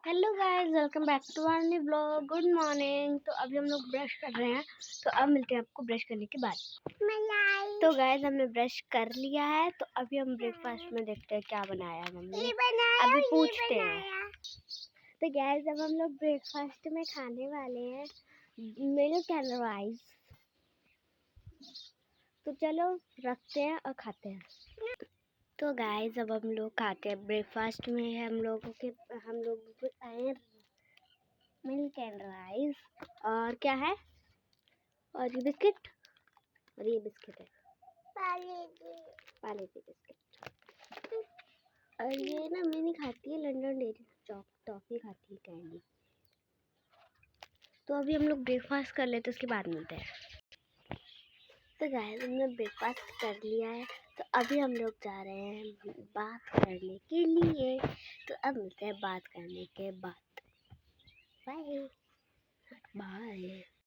Hello guys, welcome back to our new blog. Good morning. तो अभी हम लोग ब्रश कर रहे हैं, तो अब मिलते हैं आपको ब्रश करने के बाद। तो गाइस हमने ब्रश कर लिया है, तो अभी हम ब्रेकफास्ट में देखते हैं क्या बनाया है मम्मी ने। अभी पूछते हैं। तो गाइस अब हम लोग ब्रेकफास्ट में खाने वाले हैं मिल्क एंड राइस। तो चलो रखते हैं और खाते हैं। तो गाइस अब हम लोग खाते हैं। ब्रेकफास्ट में हम लोगों को आए मिल्क एंड राइस और क्या है, और ये बिस्किट, और ये बिस्किट है पाले बिस्किट। और ये ना मिनी खाती है लंदन डेयरी टॉफी खाती है कैंडी। तो अभी हम लोग ब्रेकफास्ट कर लेते, उसके बाद मिलते हैं। तो गाइस हमने ब्रेकफास्ट कर लिया है, तो अभी हम लोग जा रहे हैं बात करने के लिए। तो अब मिलते हैं बात करने के बाद। बाय।